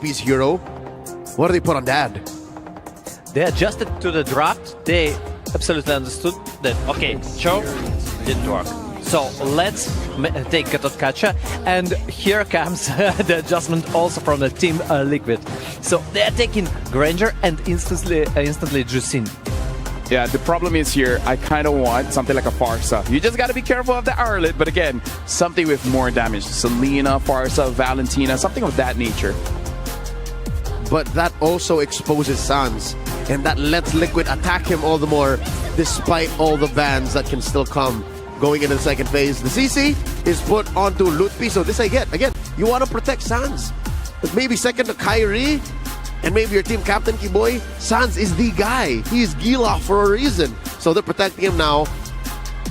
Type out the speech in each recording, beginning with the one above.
JP's hero. What do they put on Dad? They adjusted to the draft. They absolutely understood that, okay, Cho didn't work. So let's take Katotkacha, and here comes the adjustment also from the team Liquid. So they're taking Granger and instantly Juicing. Yeah, the problem is here, I kind of want something like a Farsa. You just got to be careful of the Arlet, but again, something with more damage. Selena, Farsa, Valentina, something of that nature. But that also exposes Sans, and that lets Liquid attack him all the more, despite all the bans that can still come going into the second phase. The CC is put onto Lutpi, so this I get. Again, you want to protect Sans. But maybe second to Kyrie, and maybe your team captain, Kiboy. Sans is the guy. He's Gila for a reason. So they're protecting him now.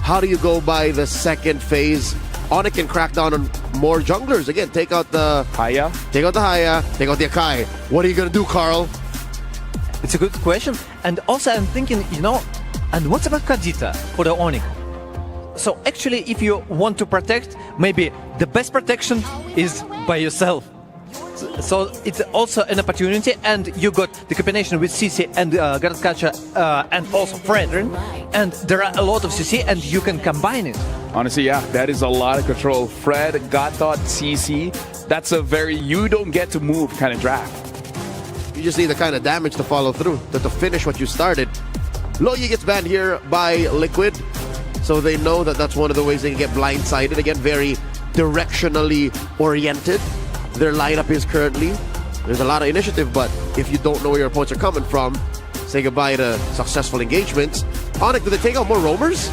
How do you go by the second phase? Onic can crack down on more junglers. Again, take out the Haya. Take out the Haya. Take out the Akai. What are you going to do, Carl? It's a good question. And also I'm thinking, you know, and what about Kadita for the Onic? So actually, if you want to protect, maybe the best protection is by yourself. So it's also an opportunity, and you got the combination with CC and Katotkacha and also Fredrin, and there are a lot of CC, and you can combine it. Honestly, yeah, that is a lot of control. Fred, Gatot, CC, that's a very you don't get to move kind of draft. You just need the kind of damage to follow through, to finish what you started. Loyi gets banned here by Liquid, so they know that that's one of the ways they can get blindsided. Again, very directionally oriented. Their lineup is currently. There's a lot of initiative, but if you don't know where your opponents are coming from, say goodbye to successful engagements. Onic, do they take out more roamers?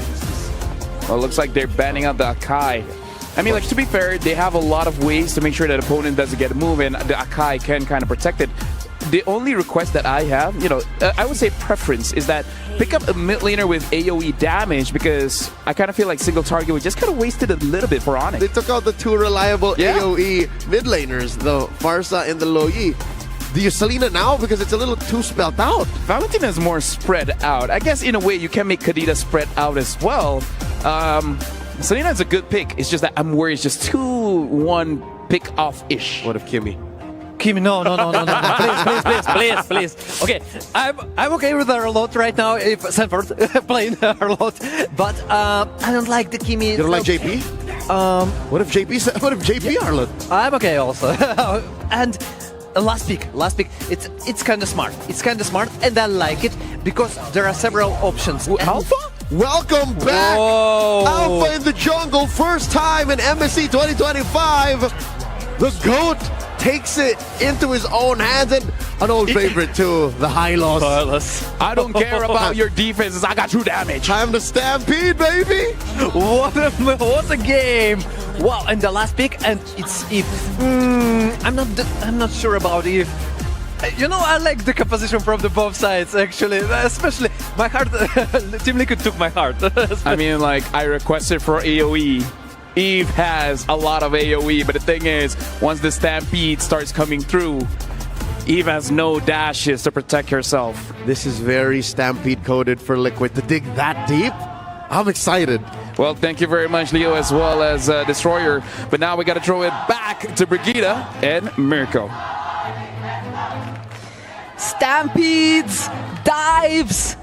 Well, it looks like they're banning out the Akai. I mean, like, to be fair, they have a lot of ways to make sure that opponent doesn't get a move, and the Akai can kind of protect it. The only request that I have, you know, I would say preference, is that pick up a mid laner with AoE damage, because I kind of feel like single target would just kind of wasted a little bit for Onic. They took out the two reliable AoE mid laners, the Farsa and the Loyi. Do you Selena now? Because it's a little too spelled out. Valentina is more spread out. I guess in a way you can make Kadita spread out as well. Selena is a good pick. It's just that I'm worried it's just 2-1 pick off-ish. What if Kimmy? Kimmy, no. Please. Okay, I'm okay with Arlot right now if Sanford playing Arlot, but I don't like the Kimmy. You don't like JP? What if JP Arlot? I'm okay also. And last pick. It's kind of smart. And I like it because there are several options. Alpha? Welcome back! Whoa. Alpha in the jungle, first time in MSC 2025. The GOAT takes it into his own hands, and an old favorite too, the Hylos. I don't care about your defenses, I got true damage. Time to stampede, baby! What a game! Wow, and the last pick, and it's if. I'm not sure about if. You know, I like the composition from the both sides, actually. Especially my heart. Team Liquid took my heart. I mean, like, I requested for AoE. Eve has a lot of AoE, but the thing is, once the Stampede starts coming through, Eve has no dashes to protect herself. This is very Stampede coded for Liquid to dig that deep. I'm excited. Well, thank you very much, Leo, as well as Destroyer. But now we got to throw it back to Brigida and Mirko. Stampedes, dives,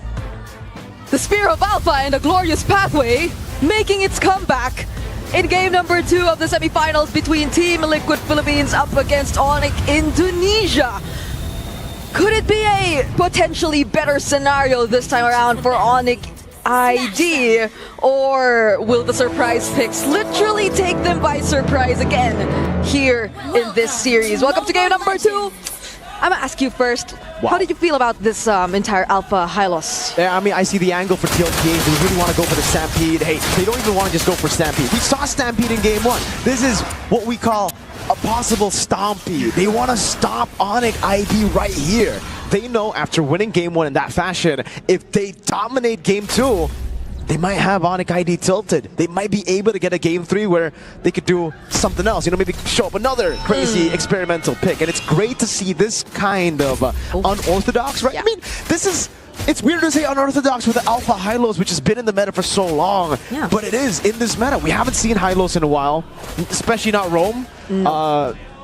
the Spear of Alpha and a glorious pathway making its comeback in game number 2 of the semifinals between Team Liquid Philippines up against Onic Indonesia. Could it be a potentially better scenario this time around for Onic ID, or will the surprise picks literally take them by surprise again here in this series? Welcome to game number 2. I'm gonna ask you first, how did you feel about this entire Alpha Hylos? Yeah, I mean, I see the angle for Tilt Games. They really want to go for the Stampede. Hey, they don't even want to just go for Stampede. We saw Stampede in game 1. This is what we call a possible Stompede. They want to stop Onic ID right here. They know after winning game 1 in that fashion, if they dominate game 2, they might have Onic ID tilted. They might be able to get a game 3 where they could do something else. You know, maybe show up another crazy experimental pick. And it's great to see this kind of unorthodox, right? Yeah. I mean, it's weird to say unorthodox with the Alpha Hylos, which has been in the meta for so long. Yeah. But it is in this meta. We haven't seen Hylos in a while, especially not Roam.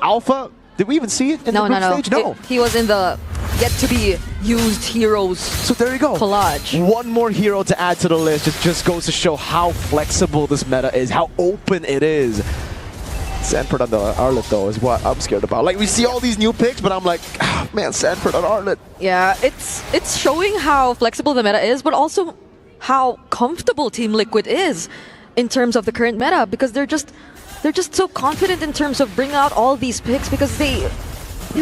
Alpha, Did we even see it in No, the no, group no. stage? No. He was in the yet to be used heroes So there you go. collage. One more hero to add to the list. It just goes to show how flexible this meta is, how open it is. Sanford on the Arlet, though, is what I'm scared about. Like, we see all these new picks, but I'm like, man, Sanford on Arlet. Yeah, it's showing how flexible the meta is, but also how comfortable Team Liquid is in terms of the current meta, because they're just so confident in terms of bringing out all these picks, because they're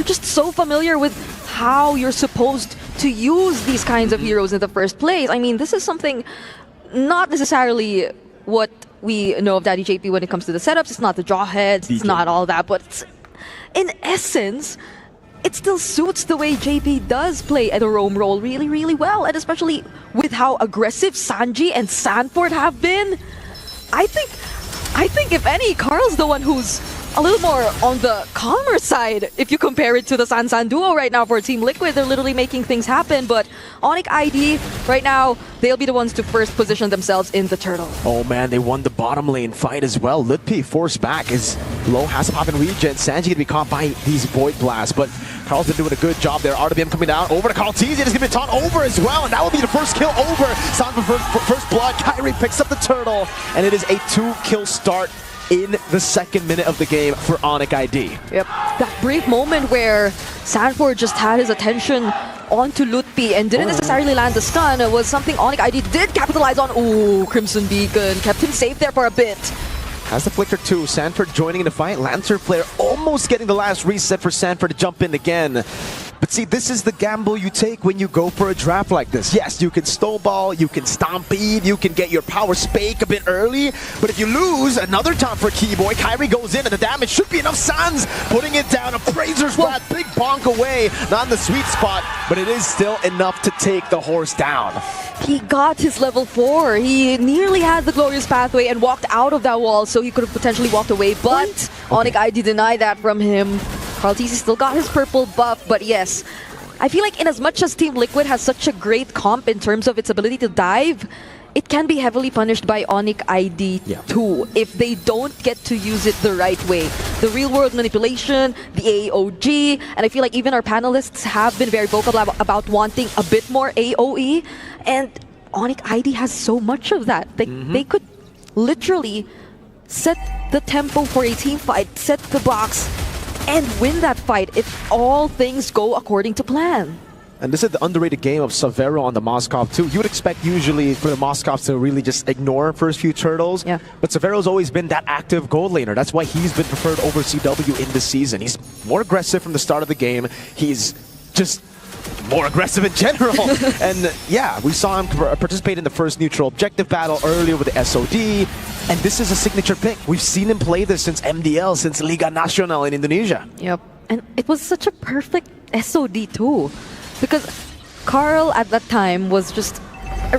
just so familiar with how you're supposed to use these kinds of heroes in the first place. I mean, this is something not necessarily what we know of Daddy JP when it comes to the setups. It's not the jawheads, it's not all that, but in essence, it still suits the way JP does play at a roam role really, really well, and especially with how aggressive Sanji and Sanford have been. I think if any, Carl's the one who's a little more on the calmer side if you compare it to the San duo right now for Team Liquid. They're literally making things happen, but Onic ID, right now, they'll be the ones to first position themselves in the turtle. Oh man, they won the bottom lane fight as well. Litpi forced back as Low has to pop in regen. Sanji gonna be caught by these Void Blasts, but Carl's been doing a good job there. RWM coming down over to Carl Tizian is gonna be taught over as well, and that will be the first kill over. Sanford first blood. Kyrie picks up the turtle, and it is a 2-kill start in the second minute of the game for Onic ID. Yep, that brief moment where Sanford just had his attention onto Lutpi and didn't necessarily land the stun was something Onic ID did capitalize on. Ooh, Crimson Beacon kept him safe there for a bit. Has the flicker too. Sanford joining in the fight. Lancer Flare almost getting the last reset for Sanford to jump in again. But see, this is the gamble you take when you go for a draft like this. Yes, you can snowball, you can stampede, you can get your power spake a bit early, but if you lose, another time for Keyboy. Kyrie goes in and the damage should be enough. Sans putting it down. Appraiser's Wrath, big bonk away. Not in the sweet spot, but it is still enough to take the horse down. He got his level 4. He nearly had the glorious pathway and walked out of that wall, so he could have potentially walked away, but Onic ID denied that from him. Carl TC still got his purple buff, but yes, I feel like in as much as Team Liquid has such a great comp in terms of its ability to dive, it can be heavily punished by Onic ID too if they don't get to use it the right way. The real world manipulation, the AOG, and I feel like even our panelists have been very vocal about wanting a bit more AOE, and Onic ID has so much of that. They could literally set the tempo for a team fight, set the box, and win that fight if all things go according to plan. And this is the underrated game of Savero on the Moskov too. You would expect usually for the Moskovs to really just ignore first few turtles. Yeah. But Savero's always been that active gold laner. That's why he's been preferred over CW in this season. He's more aggressive from the start of the game. He's just more aggressive in general. And yeah, we saw him participate in the first neutral objective battle earlier with the SOD. And this is a signature pick. We've seen him play this since MDL, since Liga Nacional in Indonesia. Yep. And it was such a perfect SOD too. Because Carl at that time was just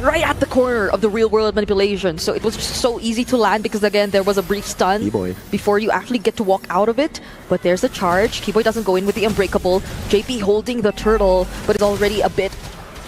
right at the corner of the real world manipulation. So it was just so easy to land because again, there was a brief stun Keyboy before you actually get to walk out of it. But there's a charge. Keyboy doesn't go in with the Unbreakable. JP holding the turtle, but it's already a bit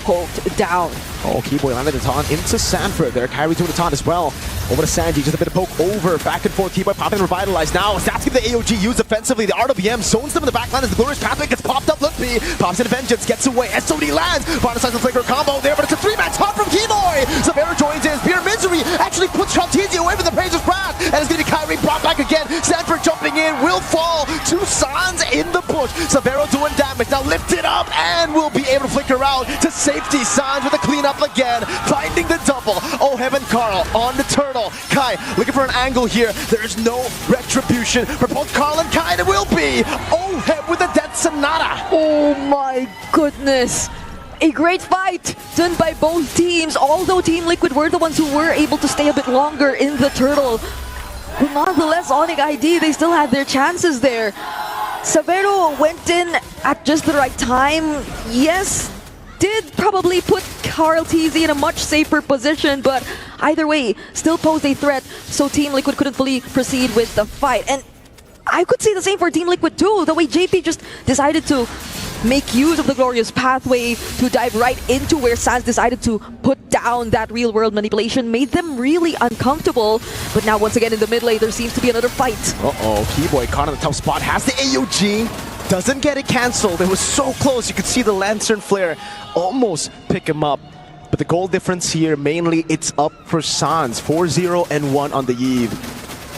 poked down. Oh, Keyboy landed the taunt into Sanford there. Kyrie doing the taunt as well. Over to Sanji, just a bit of poke over, back and forth. Keyboy popping Revitalize now. That's the AOG used offensively. The RWM zones them in the backline as the glorious pathway gets popped up. Lutpi pops in Vengeance, gets away. SOD lands. Final size of flicker combo there, but it's a 3-man taunt from Keyboy. Savero joins in. Spear Misery actually puts Shaltizi away from the Praiser's Wrath. And it's going to be Kyrie brought back again. Sanford jumping in, will fall to Sans in the push. Savero doing damage. Now lifted up and will be able to flicker out to safety. Sans with a cleanup again, finding the double. Oh, Heaven Carl on the turtle. Kai looking for an angle here. There is no retribution for both Carl and Kai. There will be. Oh, Heaven with a Death Sonata. Oh my goodness. A great fight done by both teams, although Team Liquid were the ones who were able to stay a bit longer in the turtle. But nonetheless, Onic ID, they still had their chances there. Savero went in at just the right time. Yes, did probably put Carl TZ in a much safer position, but either way, still posed a threat, so Team Liquid couldn't fully proceed with the fight. And I could say the same for Team Liquid too, the way JP just decided to make use of the glorious pathway to dive right into where Sans decided to put down that real world manipulation made them really uncomfortable. But now once again in the mid lane there seems to be another fight. Uh-oh, Keyboy caught in the tough spot, has the AOG. Doesn't get it cancelled. It was so close. You could see the Lantern Flare almost pick him up. But the goal difference here, mainly it's up for Sans. 4-0 and 1 on the eve.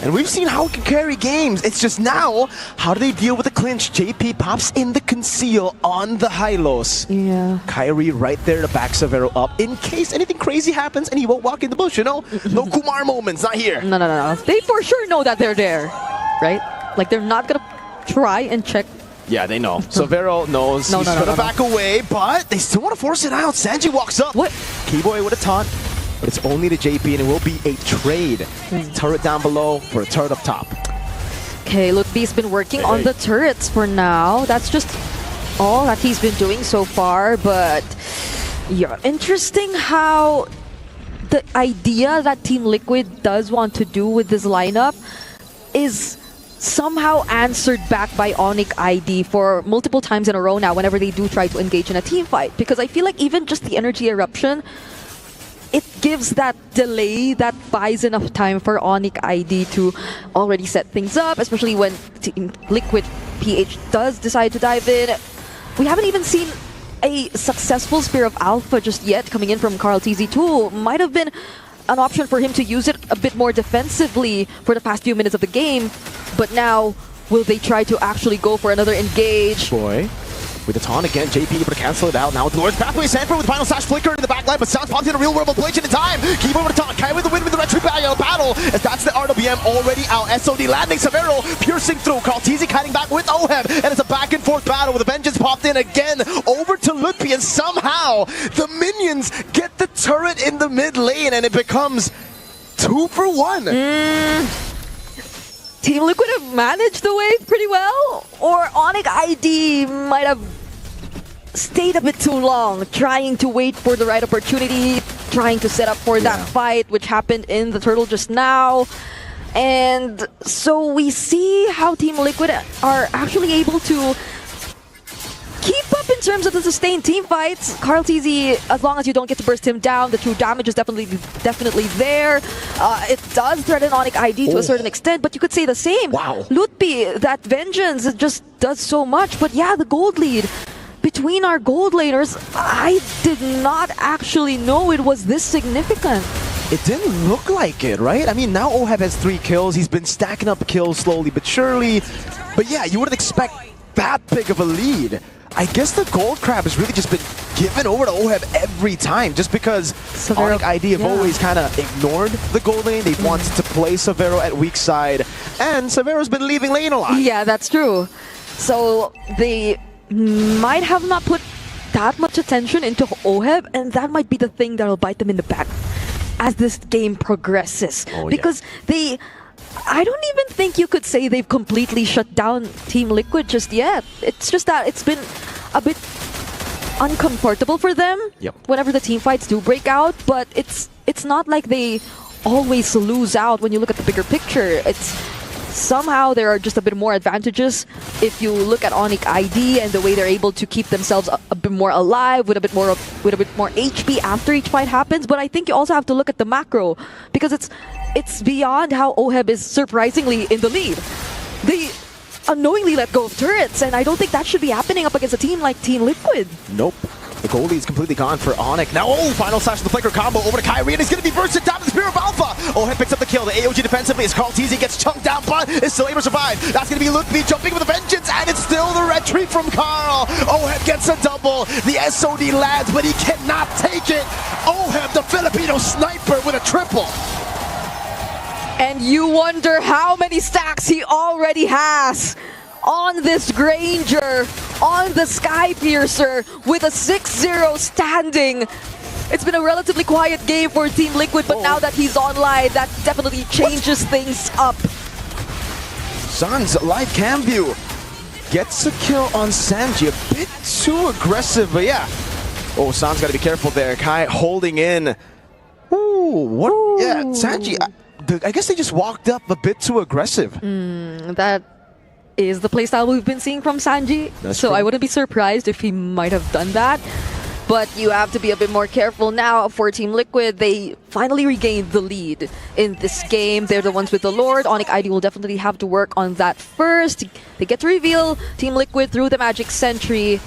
And we've seen how it can carry games. It's just now, how do they deal with the clinch? JP pops in the conceal on the Hylos. Yeah. Kyrie right there to back Severo up in case anything crazy happens and he won't walk in the bush, you know? No Kumar moments, not here. No. They for sure know that they're there, right? Like, they're not gonna try and check. Yeah, they know. Severo knows he's gonna back away, but they still want to force it out. Sanji walks up. What? Keyboy with a taunt, but it's only to JP and it will be a trade. Turret down below for a turret up top. Okay, Lutby's been working on the turrets for now. That's just all that he's been doing so far, but yeah, interesting how the idea that Team Liquid does want to do with this lineup is somehow answered back by Onic ID for multiple times in a row now whenever they do try to engage in a team fight. Because I feel like even just the energy eruption, it gives that delay that buys enough time for Onic ID to already set things up, especially when Team Liquid PH does decide to dive in. We haven't even seen a successful Spear of Alpha just yet coming in from Carl TZ2. Might have been an option for him to use it a bit more defensively for the past few minutes of the game. But now, will they try to actually go for another engage? Boy, with the taunt again, JP able to cancel it out. Now with the Lord's Pathway, Sanford with the final slash flicker in the back line, but Sounds pops in a real world ablation in time. Keep over the taunt, Kai with the win with the retreat battle, as that's the RWM already out. SOD landing, Severo piercing through. Carl TZ kiting back with Oheb, and it's a back and forth battle with the Vengeance popped in again over to Lutpi, and somehow the minions get the turret in the mid lane, and it becomes 2 for 1. Team Liquid have managed the wave pretty well, or Onic ID might have stayed a bit too long, trying to wait for the right opportunity, trying to set up for that fight, which happened in the turtle just now. And so we see how Team Liquid are actually able to keep up in terms of the sustained team fights. Carl TZ, as long as you don't get to burst him down, the true damage is definitely there. It does threaten Onic ID to a certain extent, but you could say the same. Wow. Lutpi, that Vengeance, it just does so much. But yeah, the gold lead between our gold laners, I did not actually know it was this significant. It didn't look like it, right? I mean, now Oheb has 3 kills. He's been stacking up kills slowly but surely. But yeah, you wouldn't expect that big of a lead. I guess the gold crab has really just been given over to Oheb every time, just because Onic ID have always kind of ignored the gold lane. They've wanted to play Severo at weak side, and Severo's been leaving lane a lot. Yeah, that's true. So they might have not put that much attention into Oheb, and that might be the thing that'll bite them in the back as this game progresses. Because I don't even think you could say they've completely shut down Team Liquid just yet. It's just that it's been a bit uncomfortable for them whenever the team fights do break out, but it's not like they always lose out when you look at the bigger picture. It's somehow there are just a bit more advantages if you look at Onic ID and the way they're able to keep themselves a bit more alive with a bit more HP after each fight happens. But I think you also have to look at the macro, because it's beyond how Oheb is surprisingly in the lead. They unknowingly let go of turrets, and I don't think that should be happening up against a team like Team Liquid. Nope. The goalie is completely gone for Onic. Now, final slash of the flicker combo over to Kyrie, and he's going to be bursted down to the Spear of Alpha. Oheb picks up the kill. The AOG defensively as Carl TZ gets chunked down, but is still able to survive. That's going to be Lutpi jumping with a vengeance, and it's still the retreat from Carl. Oheb gets a double. The SOD lands, but he cannot take it. Oheb, the Filipino sniper, with a triple. And you wonder how many stacks he already has on this Granger, on the Sky Piercer, with a 6-0 standing. It's been a relatively quiet game for Team Liquid, but now that he's online, that definitely changes things up. Sans, live cam view, gets a kill on Sanji. A bit too aggressive, but yeah. Oh, Sans got to be careful there. Kai holding in. Ooh, what? Ooh. Yeah, Sanji, I guess they just walked up a bit too aggressive. That is the playstyle we've been seeing from Sanji. That's so true. I wouldn't be surprised if he might have done that. But you have to be a bit more careful now for Team Liquid. They finally regained the lead in this game. They're the ones with the Lord. Onic ID will definitely have to work on that first. They get to reveal Team Liquid through the Magic Sentry.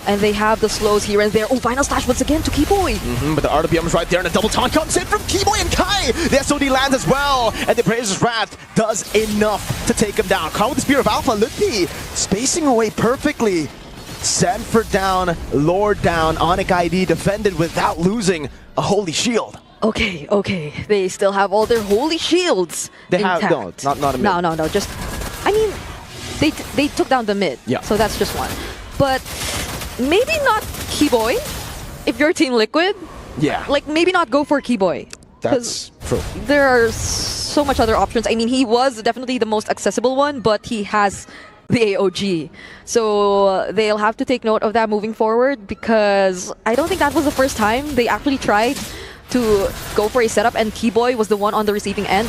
And they have the slows here and there. Oh, final slash once again to Keyboy. But the RWM is right there, and a double taunt comes in from Keyboy and Kai. The SOD lands as well, and the Brazer's Wrath does enough to take him down. Caught with the Spear of Alpha, Ludpi spacing away perfectly. Sanford down, Lord down, Onic ID defended without losing a Holy Shield. Okay. They still have all their holy shields intact. Not a mid. No. Just, I mean, they took down the mid. Yeah. So that's just one. But maybe not Keyboy if you're Team Liquid. Yeah. Like, maybe not go for Keyboy. That's true. There are so much other options. I mean, he was definitely the most accessible one, but he has the AOG. So they'll have to take note of that moving forward, because I don't think that was the first time they actually tried to go for a setup and Keyboy was the one on the receiving end.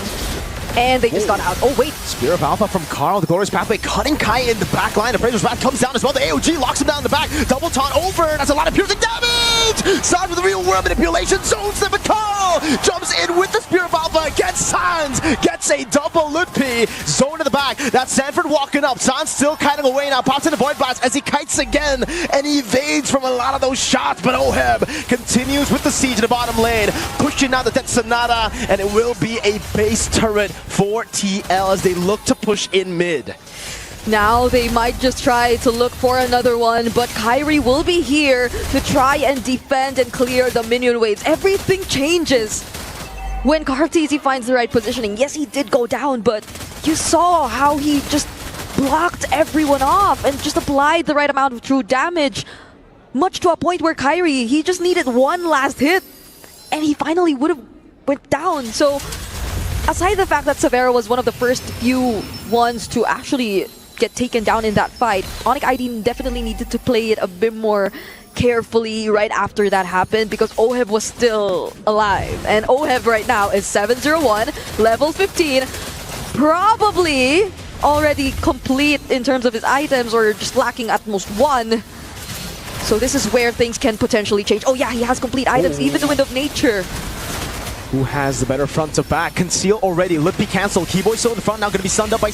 And they just got out. Oh, wait. Spear of Alpha from Carl, the Glorious Pathway, cutting Kai in the back line. The Brazer's Wrath comes down as well. The AOG locks him down in the back. Double taunt over, and that's a lot of piercing damage! Sans with the real world manipulation, zones them, but Carl jumps in with the Spear of Alpha against Sans, gets a double Ludpi, zone in the back. That's Sanford walking up. Sans still kiting away now, pops into Void Blast as he kites again, and he evades from a lot of those shots, but Oheb continues with the siege in the bottom lane, pushing out the Death Sonata, and it will be a base turret for TL as they look to push in mid. Now they might just try to look for another one, but Kyrie will be here to try and defend and clear the minion waves. Everything changes when Kartezi finds the right positioning. Yes, he did go down, but you saw how he just blocked everyone off and just applied the right amount of true damage, much to a point where Kyrie, he just needed one last hit and he finally would have went down. So aside the fact that Severo was one of the first few ones to actually get taken down in that fight, Onic ID definitely needed to play it a bit more carefully right after that happened, because Oheb was still alive. And Oheb right now is 701, level 15, probably already complete in terms of his items, or just lacking at most one. So this is where things can potentially change. Oh yeah, he has complete items, even the Wind of Nature. Who has the better front to back? Conceal already. Ludpi cancelled. Keyboy still in the front, now going to be stunned up by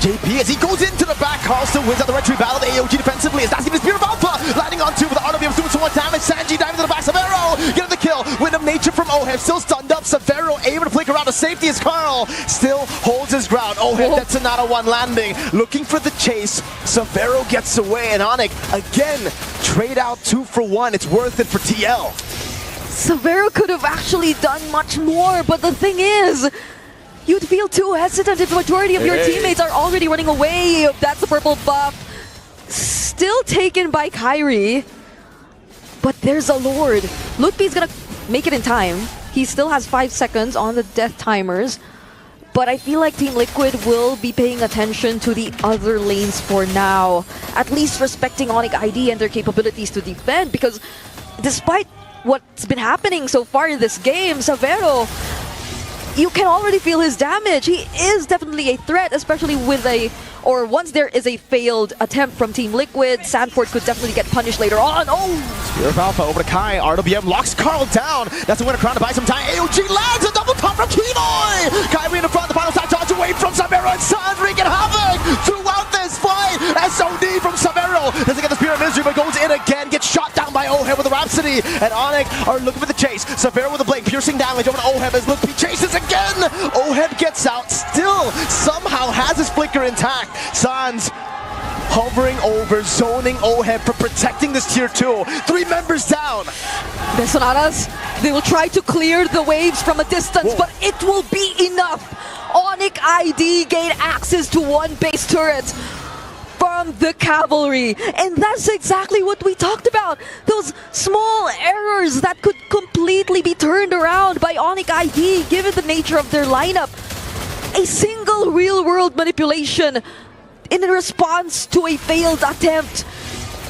JP as he goes into the back. Carl still wins out the retreat battle. The AOG defensively is nasty. The Spear of Alpha landing on two with the RWM doing some more damage. Sanji diving to the back. Severo getting the kill. Wind of Nature from Oheb still stunned up. Severo able to flicker around to safety as Carl still holds his ground. Oheb, that's another one landing. Looking for the chase. Severo gets away, and Onic again trade out 2 for 1. It's worth it for TL. Severo could have actually done much more, but the thing is, you'd feel too hesitant if the majority of your teammates are already running away. That's the purple buff. Still taken by Kyrie. But there's a Lord. Ludpi's gonna make it in time. He still has 5 seconds on the death timers. But I feel like Team Liquid will be paying attention to the other lanes for now. At least respecting Onic ID and their capabilities to defend. Because despite what's been happening so far in this game, Severo, you can already feel his damage. He is definitely a threat, especially with once there is a failed attempt from Team Liquid. Sanford could definitely get punished later on. Oh! Spear of Alpha over to Kai. RWM locks Carl down. That's a winner crown to buy some time. AOG lands a double top from Keyboy! Kyrie in the front, the final attack dodge away from Severo, and Sans wreaking havoc throughout this fight. SOD from Severo doesn't get the Spear of Misery, but goes in again, gets shot down by Oheb with the Rhapsody, and Onic are looking for the chase. Severo with a blade, piercing damage over to Oheb as Ludpi chases again. Oheb gets out, still somehow has his flicker intact. Sans hovering over, zoning Oheb for protecting this tier 2. 3 members down. The Sonatas, they will try to clear the waves from a distance, but it will be enough. Onic ID gain access to 1 base turret from the cavalry, and that's exactly what we talked about. Those small errors that could completely be turned around by Onic ID given the nature of their lineup. A single real-world manipulation in response to a failed attempt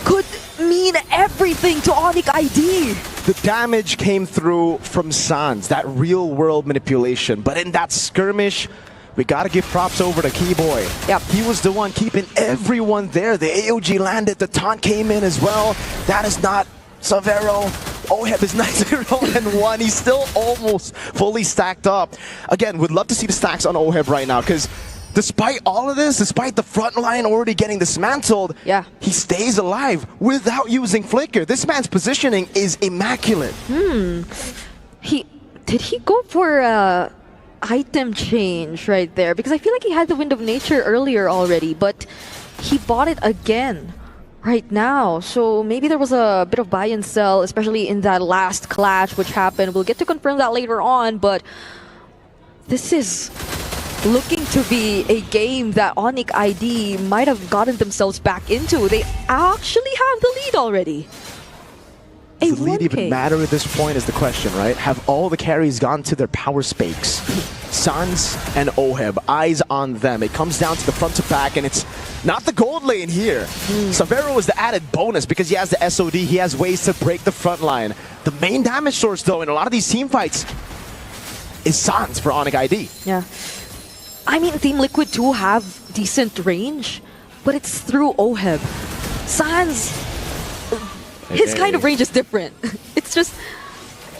could mean everything to Onic ID. The damage came through from Sans, that real-world manipulation, but in that skirmish, we gotta give props over to Keyboy. Yep. He was the one keeping everyone there. The AOG landed, the taunt came in as well. That is not Savero, Oheb is 9-0-1. He's still almost fully stacked up. Again, would love to see the stacks on Oheb right now, because despite all of this, despite the front line already getting dismantled, Yeah. he stays alive without using Flicker. This man's positioning is immaculate. Did he go for item change right there? Because I feel like he had the Wind of Nature earlier already, but he bought it again right now. So maybe there was a bit of buy and sell, especially in that last clash which happened. We'll get to confirm that later on, but this is looking to be a game that Onic ID might have gotten themselves back into. They actually have the lead already. Does the lead even matter at this point is the question, right? Have all the carries gone to their power spakes? Sans and Oheb, eyes on them. It comes down to the front to back, and it's not the gold lane here. Savero is the added bonus because he has the SOD. He has ways to break the front line. The main damage source, though, in a lot of these team fights is Sans for Onic ID. Yeah. I mean, Team Liquid do have decent range, but it's through Oheb. Sans, his kind of range is different. It just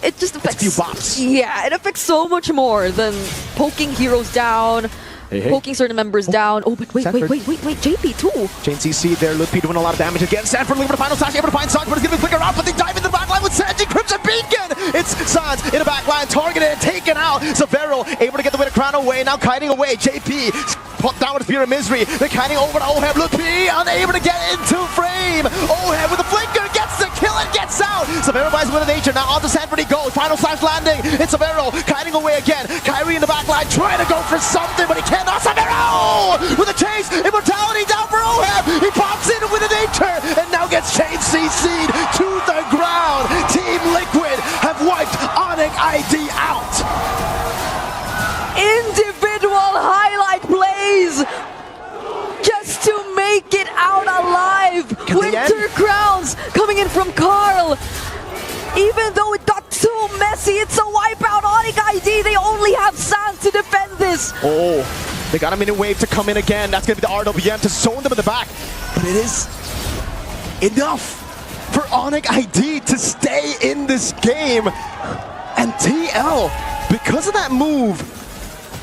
affects... It's a few bops. Yeah, it affects so much more than poking heroes down, poking certain members down. Oh, but wait, JP too. Chain CC there, Ludwig doing a lot of damage again. Sanford looking for the final slash, able to find Sans, but it's going to be quicker out, but they dive into the backline with Sanji, Crimson Beacon! It's Sans in the backline, targeted and taken out. Savero able to get the Winter Crown away, now kiting away. JP put down with Spear of Misery. They're kiting over to Oheb. Ludwig unable to get into frame. Oheb with the flinker gets the kill and gets out. Savero buys Wind of Nature, now onto Sanford he goes. Final slash landing. It's Savero kiting away again. Kyrie in the backline trying to go for something, but he cannot. Savero with a chase. Immortality down for Oheb. He pops in with a Nature and now gets chain CC'd to the ground. Team Liquid have wiped Onic ID out. Individual highlight plays just to make it out alive. Winter Crowns coming in from Carl. Even though it got too messy, it's a wipeout. Onic ID, they only have Sans to defend this. Oh, they got a minute wave to come in again. That's going to be the RWM to zone them in the back. But it is enough for Onic ID to stay in this game. And TL, because of that move,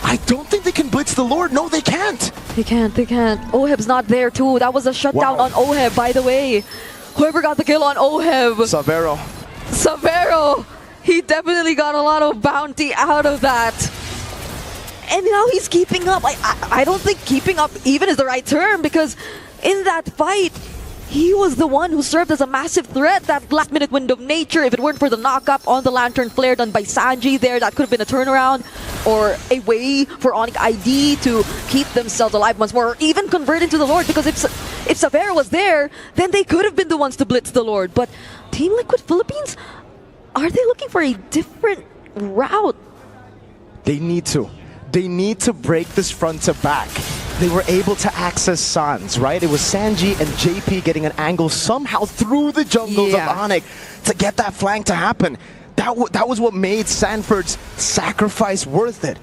I don't think they can blitz the Lord. No, they can't. They can't. Oheb's not there too. That was a shutdown on Oheb, by the way. Whoever got the kill on Oheb. Savero. He definitely got a lot of bounty out of that. And now he's keeping up. I don't think keeping up even is the right term, because in that fight, he was the one who served as a massive threat. That last minute Wind of Nature, if it weren't for the knock-up on the Lantern Flare done by Sanji there, that could have been a turnaround or a way for Onic ID to keep themselves alive once more, or even convert into the Lord, because if Savero was there, then they could have been the ones to blitz the Lord. But Team Liquid Philippines, are they looking for a different route? They need to. They need to break this front to back. They were able to access Sans, right? It was Sanji and JP getting an angle somehow through the jungles of Onic to get that flank to happen. That was what made Sanford's sacrifice worth it.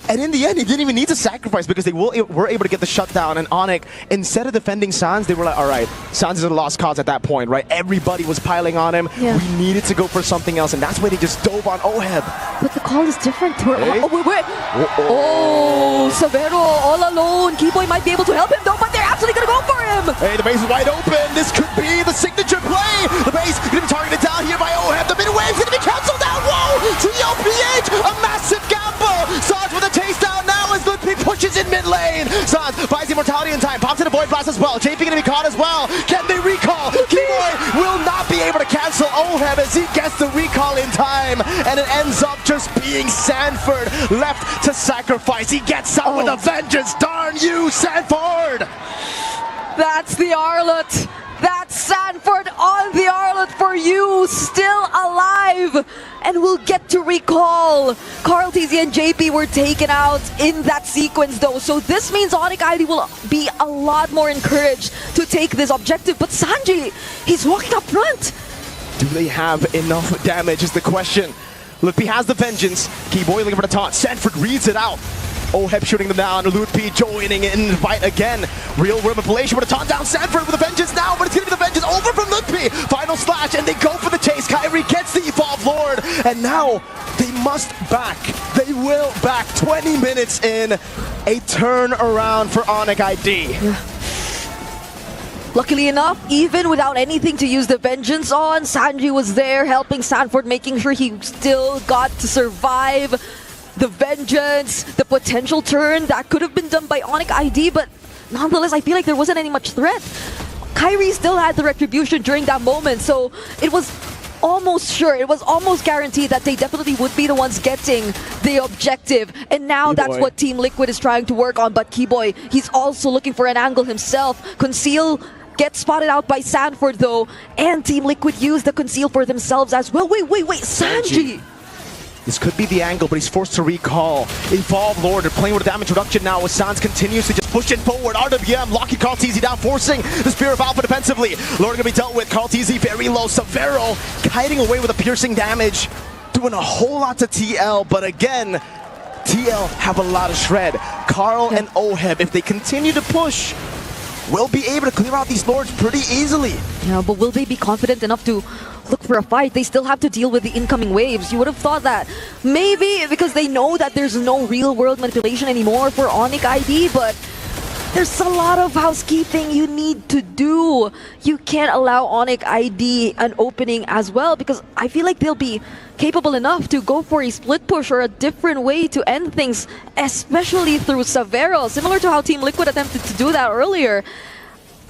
And in the end, he didn't even need to sacrifice because they were able to get the shutdown. And Onic, instead of defending Sans, they were like, all right, Sans is a lost cause at that point, right? Everybody was piling on him. Yeah. We needed to go for something else. And that's why they just dove on Oheb. But the call is different. Hey. Oh, Savero all alone. Keyboy might be able to help him though, but they're actually going to go for him. Hey, the base is wide open. This could be the signature play. The base going to be targeted down here by Oheb. The mid-wave's going to be canceled out. Whoa! TLPH, a massive gamble. Sans with a chase down now as Ludwig pushes in mid lane. Sans buys immortality in time. Pops in a Void Blast as well. JP going to be caught as well. Can they recall? Keyboy will not be able to cancel Oheb as he gets the recall in time. And it ends up just being Sanford left to sacrifice. He gets out with a vengeance. Darn you, Sanford! That's the Arlet. That's Sanford on the Arlet for you, still alive. And we'll get to recall. Carl, TZ, and JP were taken out in that sequence though. So this means Onic ID will be a lot more encouraged to take this objective. But Sanji, he's walking up front. Do they have enough damage is the question. Ludwig has the vengeance. Keyboy looking for the taunt. Sanford reads it out. Oheb shooting them down. Ludwig joining in the fight again. Real world manipulation with a taunt down. Sanford with a vengeance now, but it's going to be the vengeance over from Ludwig. Final slash, and they go for the and now they must back. They will back 20 minutes in. A turnaround for Onic ID. Yeah. Luckily enough, even without anything to use the vengeance on, Sanji was there helping Sanford, making sure he still got to survive the vengeance, the potential turn that could have been done by Onic ID, but nonetheless, I feel like there wasn't any much threat. Kyrie still had the retribution during that moment, so it was almost sure, it was almost guaranteed that they definitely would be the ones getting the objective. And now that's what Team Liquid is trying to work on, but Keyboy, he's also looking for an angle himself. Conceal gets spotted out by Sanford though, and Team Liquid use the conceal for themselves as well. Wait, Sanji! This could be the angle, but he's forced to recall. Evolve Lord, they're playing with a damage reduction now as Sans continues to just push it forward. RWM locking Carl TZ down, forcing the Spear of Alpha defensively. Lord gonna be dealt with. Carl TZ very low. Severo kiting away with a piercing damage, doing a whole lot to TL, but again, TL have a lot of shred. Carl and Oheb, if they continue to push, will be able to clear out these Lords pretty easily. Yeah, but will they be confident enough to look for a fight? They still have to deal with the incoming waves. You would have thought that maybe because they know that there's no real world manipulation anymore for Onic ID, but there's a lot of housekeeping you need to do. You can't allow Onic ID an opening as well, because I feel like they'll be capable enough to go for a split push or a different way to end things, especially through Severo, similar to how Team Liquid attempted to do that earlier.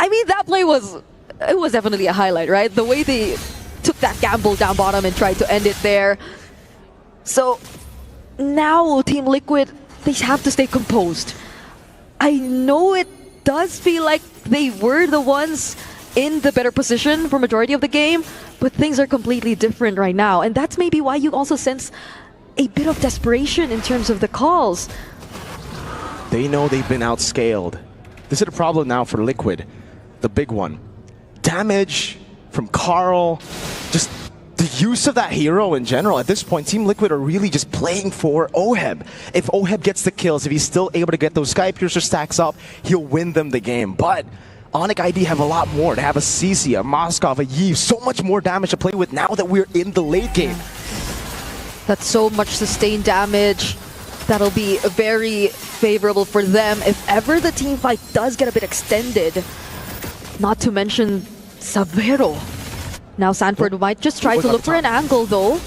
I mean, that play was definitely a highlight, right? The way they took that gamble down bottom and tried to end it there. So now Team Liquid, they have to stay composed. I know it does feel like they were the ones in the better position for majority of the game, but things are completely different right now, and that's maybe why you also sense a bit of desperation in terms of the calls. They know they've been outscaled. This is a problem now for Liquid, the big one. Damage from Carl, just the use of that hero in general. At this point, Team Liquid are really just playing for Oheb. If Oheb gets the kills, if he's still able to get those Sky Piercer stacks up, he'll win them the game. But Onic ID have a lot more. They have a CC, a Moskov, a Yi, so much more damage to play with now that we're in the late game. That's so much sustained damage. That'll be very favorable for them if ever the team fight does get a bit extended. Not to mention Severo. Now Sanford might just try to look for an angle though.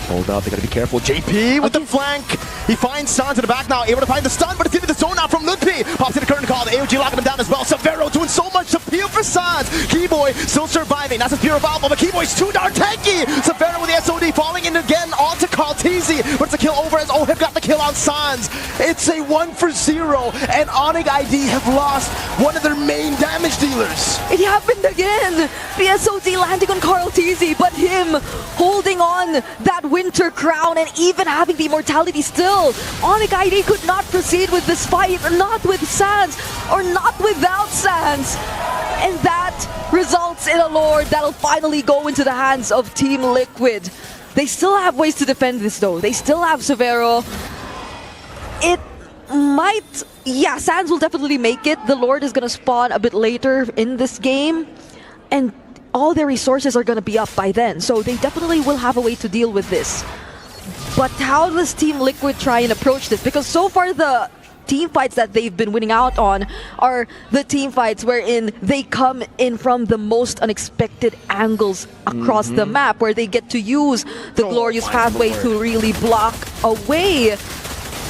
Hold up, they gotta be careful. JP with the flank. He finds Sans in the back now, able to find the stun, but it's into the zone now from Ludpi. Pops in the curtain call, the AOG locking him down as well. Severo doing so much to peel for Sans. Keyboy still surviving. That's a Spear of Alpha, but Keyboy's too darn tanky. Severo with the SOD falling in again onto Carl TZ. But it's a kill over as Oheb got the kill on Sans. It's a 1-for-0, and Onic ID have lost one of their main damage dealers. It happened again! The SOD landing on Carl TZ, but him holding on that Winter Crown and even having the immortality still. Onic ID could not proceed with this fight, not with Sans, or not without Sans. And that results in a Lord that'll finally go into the hands of Team Liquid. They still have ways to defend this though. They still have Severo. It might... Yeah, Sans will definitely make it. The Lord is going to spawn a bit later in this game. And all their resources are going to be up by then. So they definitely will have a way to deal with this. But how does Team Liquid try and approach this? Because so far the team fights that they've been winning out on are the team fights wherein they come in from the most unexpected angles across the map, where they get to use the glorious pathway to really block away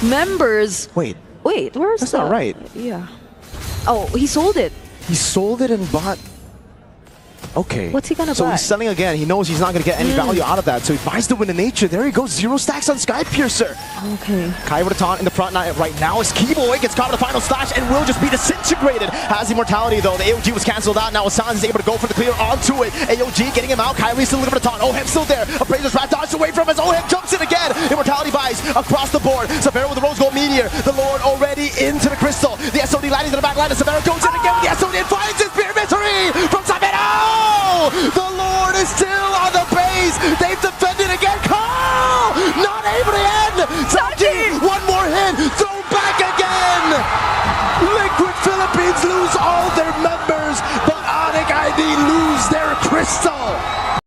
members. Wait, where's that's not right. Yeah. Oh, he sold it. He sold it and bought... Okay. What's he gonna buy? So he's selling again. He knows he's not gonna get any value out of that. So he buys the Wind of Nature. There he goes. 0 stacks on Sky Piercer. Okay. Kai with a taunt in the front right now as Keyboy gets caught with the final slash and will just be disintegrated. Has immortality though. The AOG was cancelled out. Now Sans is able to go for the clear onto it. AOG getting him out. Kyrie's still looking for the taunt. Oheb still there. Appraiser's rat dodged away from us. Oheb jumps in again. Immortality buys across the board. Severo with the Rose Gold Meteor. The Lord already into the Crystal. The SOD landing to the back line. Severo goes in again with the SOD and finds his Spear Victory from Severo! The Lord is still on the base. They've defended again. Carl! Not able to end. Sanji, one more hit. Throw back again. Liquid Philippines lose all their members, but Onic ID lose their crystal.